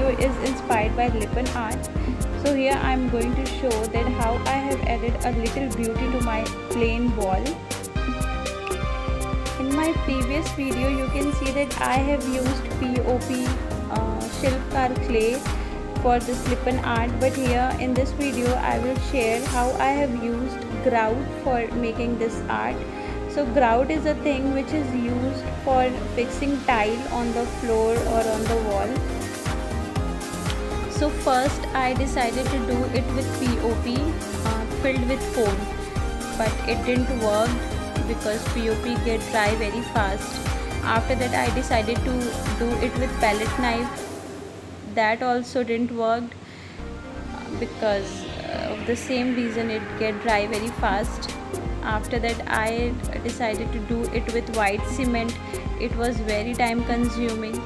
video is inspired by Lipan art. So here I am going to show that how I have added a little beauty to my plain wall. In my previous video you can see that I have used POP Shilpkar clay for this Lipan art, but here in this video I will share how I have used grout for making this art. So grout is a thing which is used for fixing tile on the floor or on the wall. So first I decided to do it with POP filled with foam, but it didn't work because POP get dry very fast. After that I decided to do it with palette knife. That also didn't work because of the same reason, it get dry very fast. After that I decided to do it with white cement. It was very time consuming.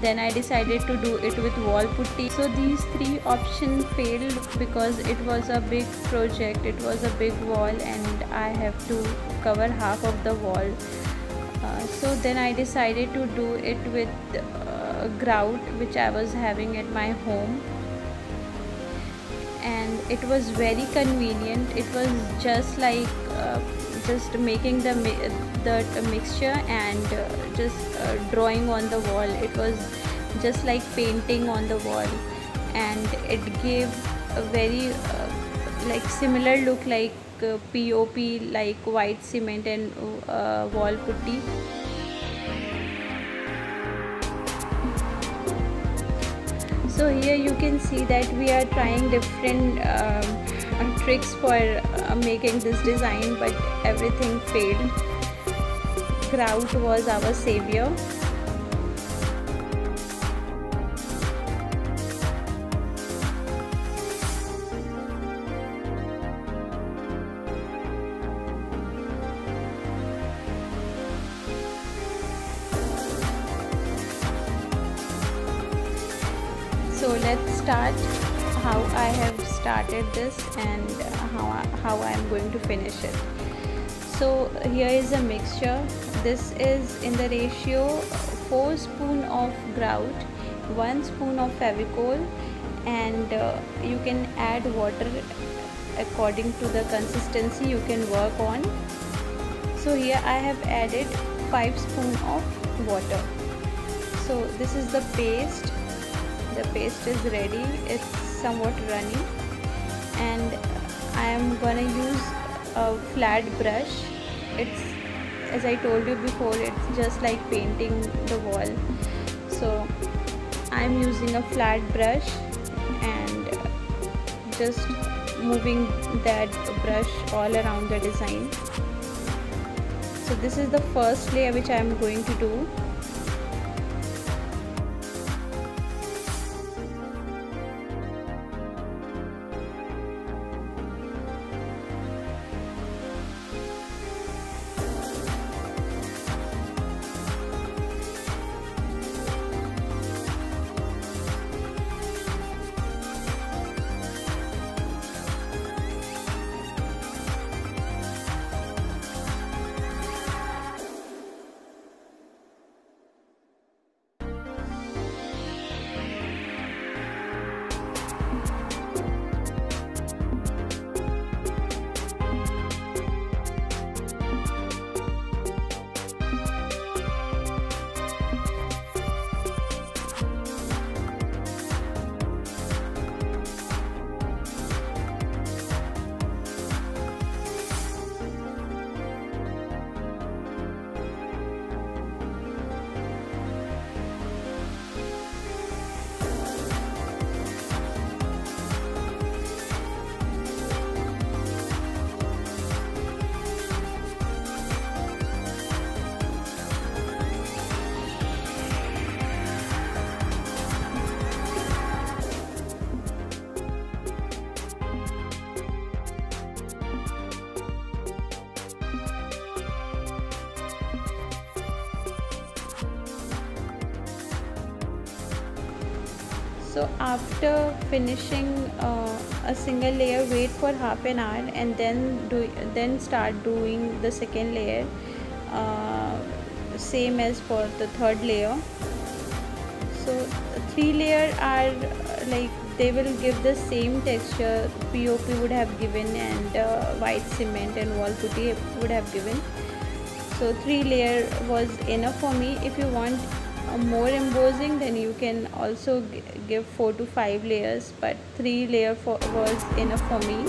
Then I decided to do it with wall putty. So these three options failed because it was a big project, it was a big wall and I have to cover half of the wall. So then I decided to do it with grout which I was having at my home, and it was very convenient. It was just like just making the mixture and just drawing on the wall. It was just like painting on the wall, and it gave a very like similar look like POP, like white cement and wall putty. So here you can see that we are trying different tricks for making this design, but everything failed. Grout was our savior. So let's start how I have started this and how I am going to finish it. So here is a mixture. This is in the ratio 4 spoon of grout, 1 spoon of Fevicol, and you can add water according to the consistency you can work on. So here I have added 5 spoon of water. So this is the paste. The paste is ready. It's somewhat runny, and I am gonna use a flat brush. It's, as I told you before, it's just like painting the wall. So I am using a flat brush and just moving that brush all around the design. So this is the first layer which I am going to do. So after finishing a single layer, wait for half an hour and then start doing the second layer, same as for the third layer. So three layer are like they will give the same texture POP would have given, and white cement and wall putty would have given. So 3 layer was enough for me. If you want more embossing, then you can also give 4 to 5 layers, but 3 layer was enough for me.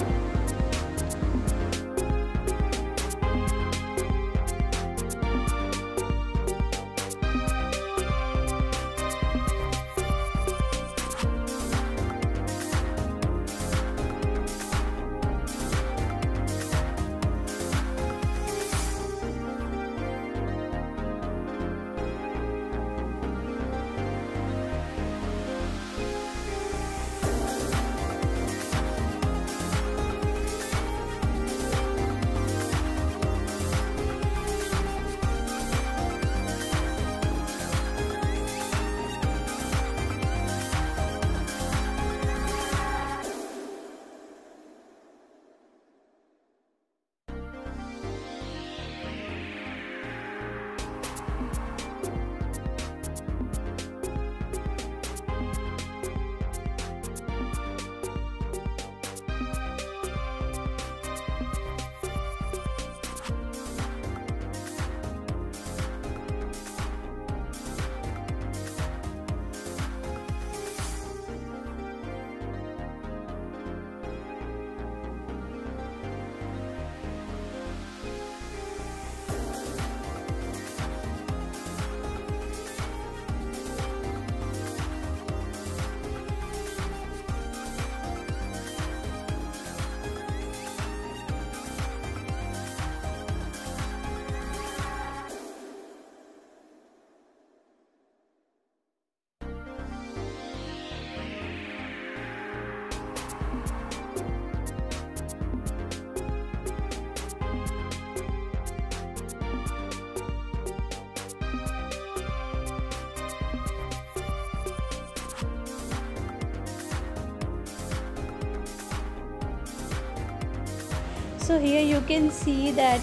So here you can see that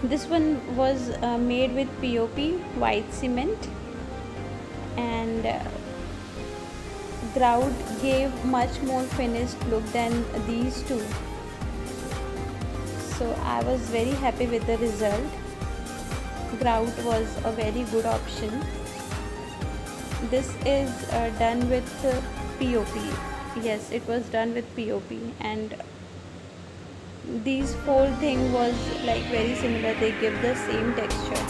this one was made with POP white cement, and grout gave much more finished look than these two. So I was very happy with the result. Grout was a very good option. This is done with POP. Yes, it was done with POP, and these four thing was like very similar. They give the same texture.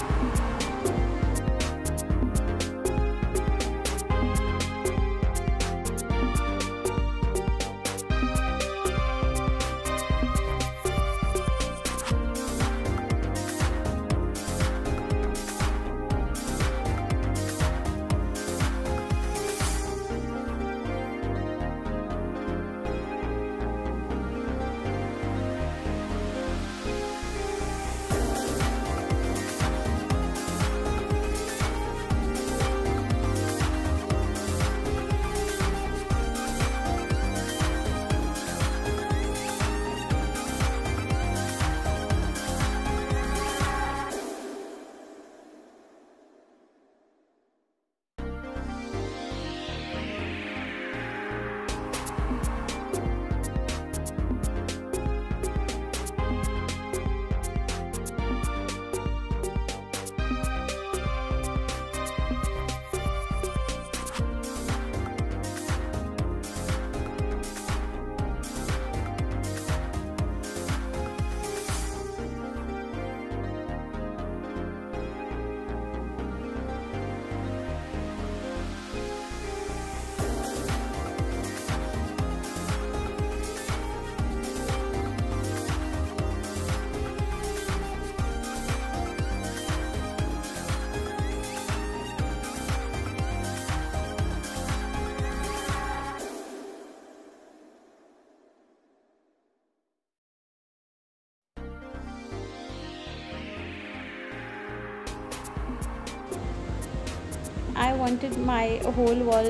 I wanted my whole wall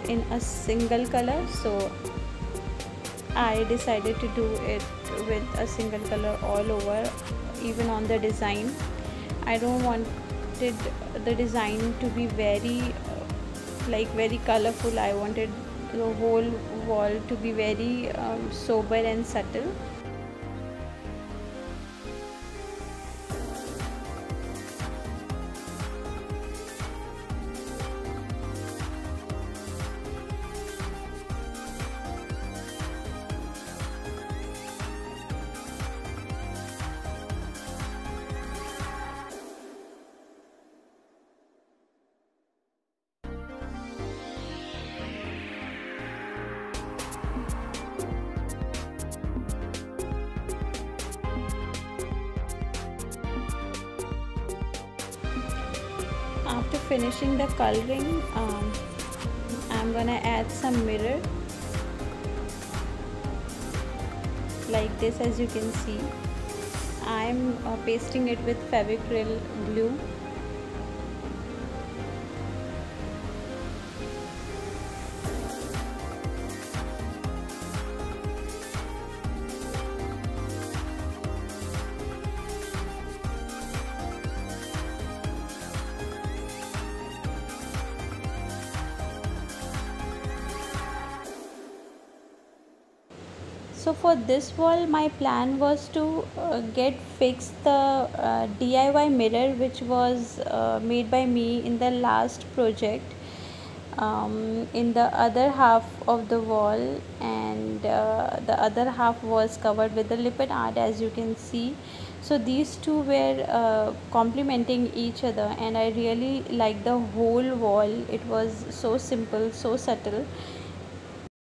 in a single color, so I decided to do it with a single color all over, even on the design. I don't wanted the design to be very like very colorful. I wanted the whole wall to be very sober and subtle. After finishing the coloring, I'm gonna add some mirror like this. As you can see, I'm pasting it with Fevicryl glue. So for this wall, my plan was to get fixed the DIY mirror which was made by me in the last project, in the other half of the wall, and the other half was covered with the lipid art, as you can see. So these two were complementing each other, and I really liked the whole wall. It was so simple, so subtle,